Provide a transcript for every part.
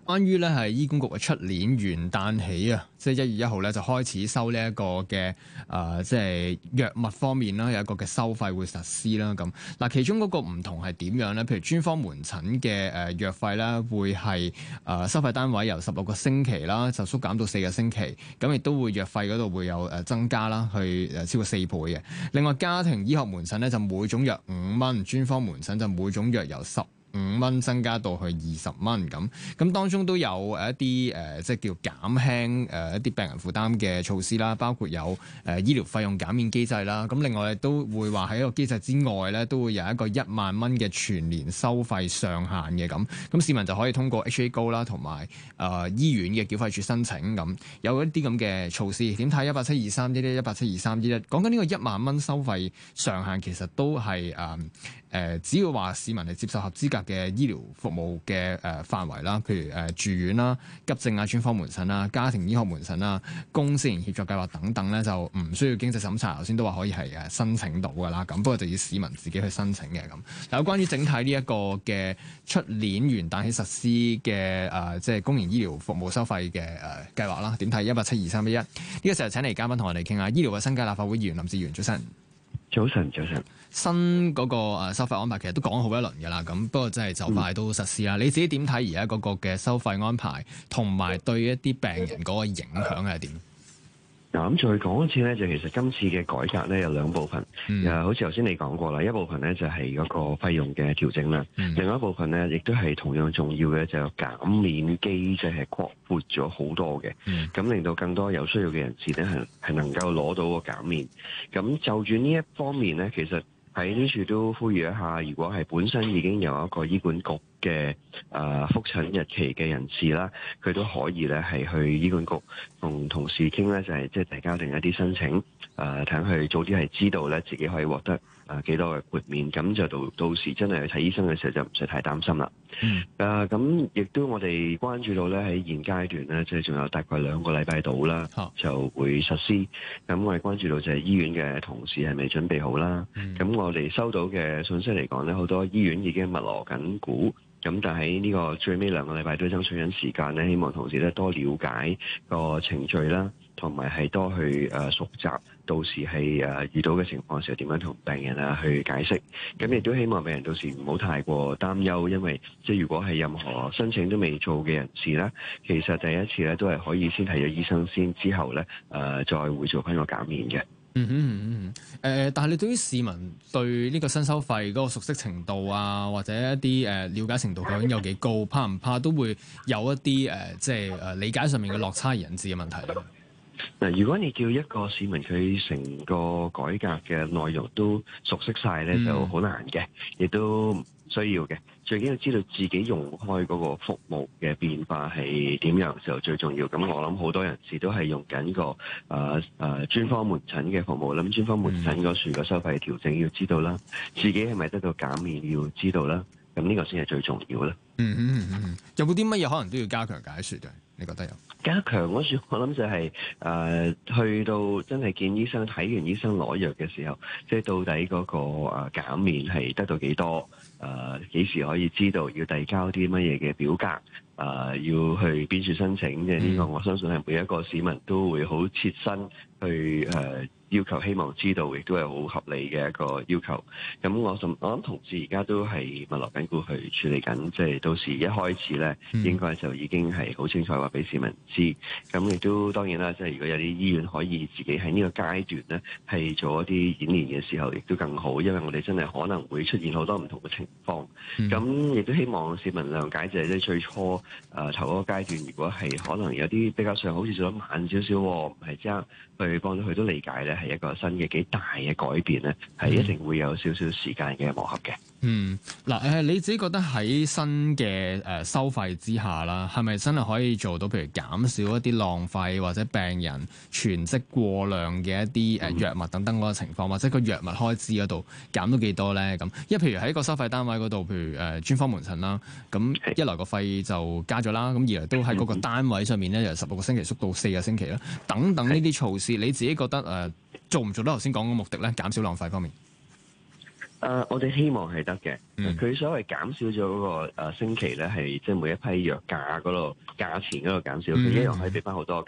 關於咧係醫管局嘅出年元旦起啊，即係1月1號咧就開始收呢一個嘅即係藥物方面啦，有一個嘅收費會實施啦。咁嗱，其中嗰個唔同係點樣咧？譬如專科門診嘅藥費咧，會係收費單位由16個星期啦，就縮減到4個星期。咁亦都會藥費嗰度會有增加啦，去超過4倍嘅。另外家庭醫學門診咧就每種藥5蚊，專科門診就每種藥由15蚊增加到去20蚊咁，咁當中都有一啲即係叫減輕一啲病人負擔嘅措施啦，包括有醫療費用減免機制啦。咁另外都會話喺一個機制之外咧，都會有一個1萬蚊嘅全年收費上限嘅咁。咁市民就可以通過 HA Go 啦，同埋醫院嘅繳費處申請咁，有一啲咁嘅措施。點睇17231 17231？講緊呢個1萬蚊收費上限，其實都係只要話市民係接受合資格嘅醫療服務嘅範圍啦，譬如住院啦、急症啊、專科門診啦、家庭醫學門診啦、公私營協作計劃等等咧，就唔需要經濟審查。頭先都話可以係申請到㗎啦，咁不過就要市民自己去申請嘅咁。有關於整體呢一個嘅出年元旦起實施嘅即係公營醫療服務收費嘅計劃啦，點睇17231？呢個時候請嚟嘉賓同我哋傾下，醫療衞生界立法會議員林哲玄，早晨。早晨，早晨。新嗰個收費安排其實都講好一輪㗎啦，咁不過真係就快都實施啦。你自己點睇而家嗰個嘅收費安排，同埋對一啲病人嗰個影響係點？嗱，咁再講一次咧，就其實今次嘅改革咧有兩部分，好似頭先你講過啦，一部分咧就係嗰個費用嘅調整啦，另外一部分咧亦都係同樣重要嘅，就減免機制係擴闊咗好多嘅，咁令到更多有需要嘅人士咧係能夠攞到個減免。咁就住呢一方面咧，其實喺呢處都呼籲一下，如果係本身已經有一個醫管局嘅覆診日期嘅人士啦，佢都可以咧係去醫管局同同事傾咧，就係即係提交定一啲申請，睇佢早啲係知道咧自己可以獲得幾多嘅豁免，咁就到時真係去睇醫生嘅時候就唔使太擔心啦。咁亦都我哋關注到咧喺現階段咧，即係仲有大概2個禮拜到啦，就會實施。咁我哋關注到就係醫院嘅同事係咪準備好啦？咁我哋收到嘅信息嚟講咧，好多醫院已經密鑼緊鼓。咁但係呢個最尾2個禮拜都爭取緊時間咧，希望同事咧多了解個程序啦，同埋係多去熟習，到時係遇到嘅情況時候點樣同病人去解釋。咁亦都希望病人到時唔好太過擔憂，因為即係如果係任何申請都未做嘅人士咧，其實第一次咧都係可以先睇咗醫生先，之後咧再會做翻個減免嘅。但係你對於市民對呢個新收費嗰個熟悉程度啊，或者一啲了解程度究竟有幾高，怕唔怕都會有一啲即係理解上面嘅落差而引致嘅問題咧？嗱，如果你叫一個市民佢成個改革嘅內容都熟悉晒咧，就好難嘅，亦都唔需要嘅。最緊要知道自己用開嗰個服務嘅變化係點樣時候最重要。咁我諗好多人士都係用緊個專科門診嘅服務，咁專科門診嗰處嘅收費調整要知道啦，自己係咪得到減免要知道啦。咁呢個先係最重要啦。有冇啲乜嘢可能都要加強解說嘅？你覺得有？加強嗰處，我諗就係去到真係見醫生、睇完醫生攞藥嘅時候，即係到底嗰個減免係得到幾多？幾時可以知道？要遞交啲乜嘢嘅表格？要去邊處申請嘅？呢個我相信係每一個市民都會好切身去要求，希望知道，亦都係好合理嘅一個要求。咁我諗同事而家都係密鑼緊鼓去處理緊，即係到時一開始咧，應該就已經係好清楚話俾市民知。咁亦都當然啦，即係如果有啲醫院可以自己喺呢個階段咧，係做一啲演練嘅時候，亦都更好，因為我哋真係可能會出現好多唔同嘅情況。咁亦都希望市民諒解，就係即最初頭嗰個階段，如果係可能有啲比較上好似做得慢少少，唔係即刻去幫到佢都理解咧，係一個新嘅幾大嘅改變咧，係一定會有少少時間嘅磨合嘅。你自己覺得喺新嘅收費之下啦，係咪真係可以做到譬如減少一啲浪費或者病人囤積過量嘅一啲藥物等等嗰個情況，或者個藥物開支嗰度減到幾多咧？咁因為譬如喺個收費單位嗰度，譬如專科門診啦，咁一來個費就加咗啦，咁二來都喺嗰個單位上面咧，由16個星期縮到4個星期啦，等等呢啲措施，你自己覺得做唔做到頭先講嘅目的咧？減少浪費方面。我哋希望係得嘅。佢、嗯、所謂減少咗嗰個星期咧，係即係每一批藥價嗰度價錢嗰度減少，佢一樣可以俾翻好多，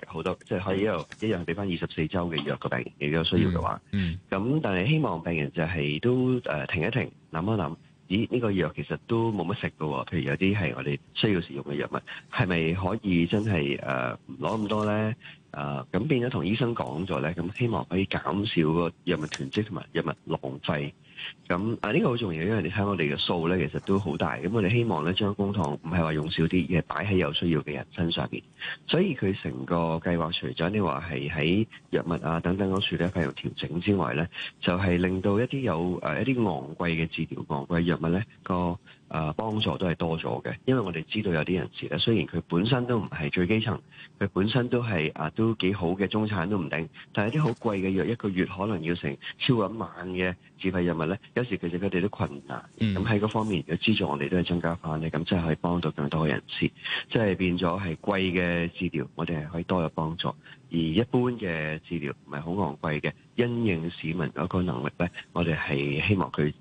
即係可以一樣俾翻24週嘅藥個病人，如果有需要嘅話。咁但係希望病人就係都停一停，諗一諗，咦呢個藥其實都冇乜食㗎喎。譬如有啲係我哋需要使用嘅藥物，係咪可以真係唔攞咁多咧？咁變咗同醫生講咗咧，咁希望可以減少個藥物囤積同埋藥物浪費。咁呢個好重要，因為你睇我哋嘅數咧，其實都好大。咁我哋希望咧將公帑唔係話用少啲，而係擺喺有需要嘅人身上面。所以佢成個計劃除咗你話係喺藥物啊等等嗰處咧費用調整之外咧，就係令到一啲有一啲昂貴嘅治療、昂貴藥物咧個幫助都係多咗嘅。因為我哋知道有啲人士咧，雖然佢本身都唔係最基層，佢本身都係都幾好嘅中產都唔定，但係啲好貴嘅藥一個月可能要成超過1萬嘅自費藥物咧，有時其實佢哋都困難。咁喺嗰方面嘅資助我哋都係增加翻咧，咁即係可以幫到更多嘅人士，即係變咗係貴嘅治療，我哋係可以多有幫助。而一般嘅治療唔係好昂貴嘅，因應市民嗰個能力咧，我哋係希望佢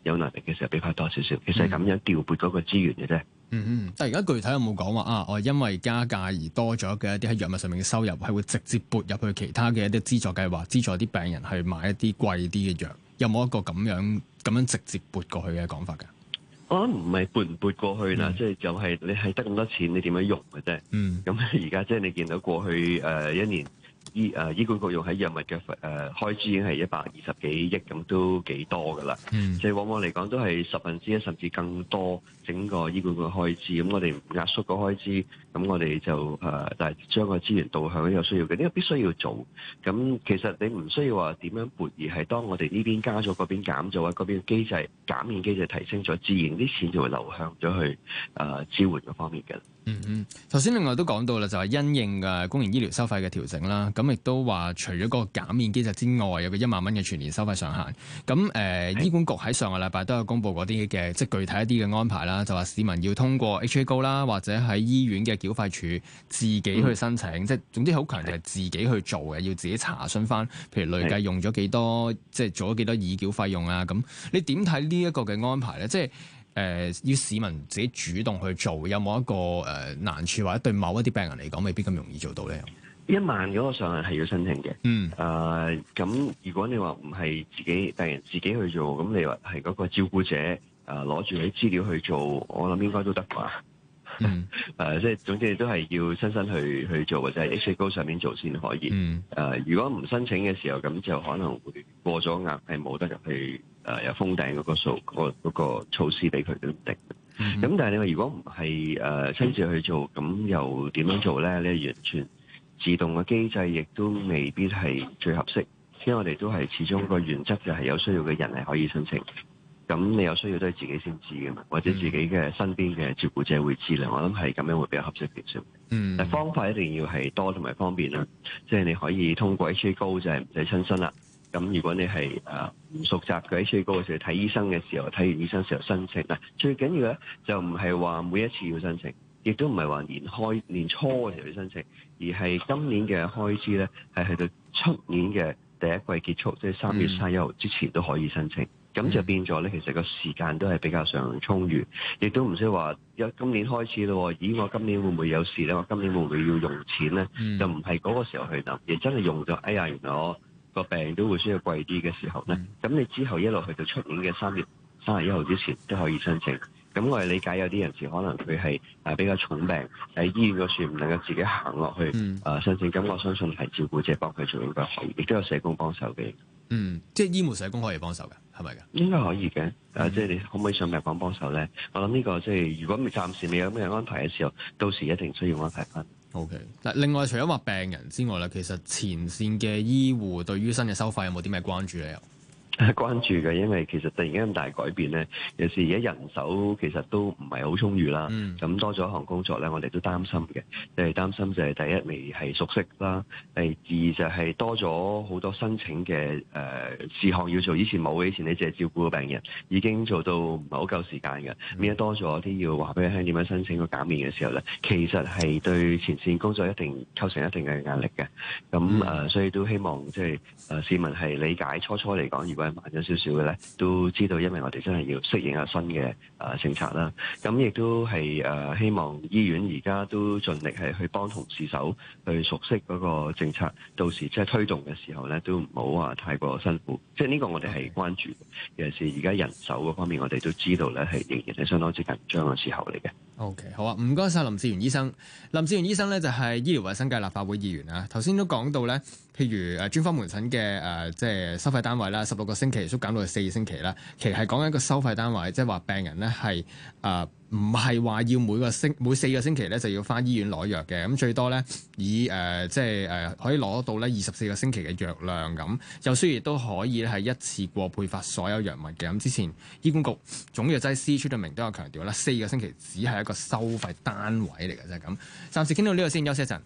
有能力嘅時候俾翻多少少，其實係咁樣調撥嗰個資源嘅啫。但係而家具體有冇講話我因為加價而多咗嘅一啲喺藥物上面嘅收入，係會直接撥入去其他嘅一啲資助計劃，資助啲病人去買一啲貴啲嘅藥？有冇一個咁樣直接撥過去嘅講法㗎？我諗唔係撥唔撥過去啦，即係就係你係得咁多錢，你點樣用嘅啫？咁而家即係你見到過去一年醫管局用喺藥物嘅開支已經係120幾億，咁都幾多噶啦。即係往往嚟講都係1/10甚至更多整個醫管局嘅開支。咁我哋唔壓縮個開支，咁我哋就但係將個資源導向有需要嘅，呢個必須要做。咁其實你唔需要話點樣撥，而係當我哋呢邊加咗，嗰邊減咗，嗰邊機制減免機制提升咗，自然啲錢就會流向咗去支援嗰方面嘅。頭先另外都講到啦，就係因應嘅公營醫療收費嘅調整啦，咁亦都話除咗個減免機制之外，有個1萬蚊嘅全年收費上限。咁醫管局喺上個禮拜都有公布嗰啲嘅即係具體一啲嘅安排啦，就話市民要通過 HA 高啦，或者喺醫院嘅繳費處自己去申請，即係總之好強調係自己去做嘅，要自己查詢翻，譬如累計用咗幾多，即係做咗幾多已繳費用啊。咁你點睇呢一個嘅安排咧？即係要市民自己主動去做，有冇一個難處，或者對某一啲病人嚟講未必咁容易做到咧？1萬嗰個上限係要申請嘅。咁如果你話唔係病人自己去做，咁你話係嗰個照顧者攞住啲資料去做，我諗應該都得啩。即係總之都係要親身去做嘅，就係 HA 高上面做先可以。如果唔申請嘅時候，咁就可能會過咗額，係冇得入去有封頂嗰個數嗰個措施俾佢都唔定。咁但係你話如果唔係親自去做，咁又點樣做咧？你完全自動嘅機制亦都未必係最合適，因為我哋都係始終個原則就係有需要嘅人係可以申請。咁你有需要都係自己先知嘅嘛，或者自己嘅身邊嘅照顧者會知啦。我諗係咁樣會比較合適啲少。但方法一定要係多同埋方便啦，即係你可以通過 HA 高就係唔使親身啦。咁如果你係唔熟習嘅 HA 高嘅時候，睇醫生嘅時候，睇完醫生時候申請嗱，最緊要咧就唔係話每一次要申請，亦都唔係話年初嘅時候要申請，而係今年嘅開支咧係去到出年嘅第一季結束，即係3月31號之前都可以申請。咁就變咗咧，其實個時間都係比較上充裕，亦都唔需要話今年開始咯。咦，我今年會唔會有事咧？我今年會唔會要用錢咧？就唔係嗰個時候去諗，亦真係用咗。哎呀，原來我個病都會需要貴啲嘅時候咧，咁你之後一路去到出年嘅3月31號之前都可以申請。咁我係理解有啲人士可能佢係比較重病喺醫院嗰處唔能夠自己行落去申請，咁我相信係照顧者幫佢做應該可以，亦都有社工幫手嘅。即係醫護社工可以幫手嘅，係咪㗎？應該可以嘅。即係你可唔可以上病房幫手咧？我諗呢個即係如果暫時未有咩安排嘅時候，到時一定需要安排翻。OK。嗱，另外除咗話病人之外咧，其實前線嘅醫護對於新嘅收費有冇啲咩關注咧？關注嘅，因為其實突然間咁大改變咧，有時而家人手其實都唔係好充裕啦。咁多咗一項工作咧，我哋都擔心嘅。即係擔心就係第一未係熟悉啦，第二就係多咗好多申請嘅事項要做，以前冇嘅，以前你淨係照顧個病人，已經做到唔係好夠時間嘅。而家多咗啲要話俾你聽點樣申請個減免嘅時候咧，其實係對前線工作一定構成一定嘅壓力嘅。咁所以都希望即係市民係理解初嚟講，如果為慢咗少少嘅咧，都知道因為我哋真係要適應下新嘅政策啦。咁亦都係希望醫院而家都盡力係去幫同事手去熟悉嗰個政策，到時即係推動嘅時候咧，都唔好話太過辛苦。即係呢個我哋係關注，尤其是而家人手嗰方面，我哋都知道咧係仍然係相當之緊張嘅時候嚟嘅。OK， 好啊，唔該晒林哲玄醫生。林哲玄醫生咧就係醫療衛生界立法會議員啊。頭先都講到咧，譬如專科門診嘅即係收費單位啦，16個星期縮減到去4星期啦。其實係講緊一個收費單位，即係話病人咧係唔係話要每4個星期咧就要返醫院攞藥嘅，咁最多咧以可以攞到咧24個星期嘅藥量咁，有需要亦都可以咧係一次過配發所有藥物嘅。咁之前醫管局總藥劑師崔俊明都有強調啦，4個星期只係一個收費單位嚟嘅啫。咁暫時傾到呢度先，休息一陣。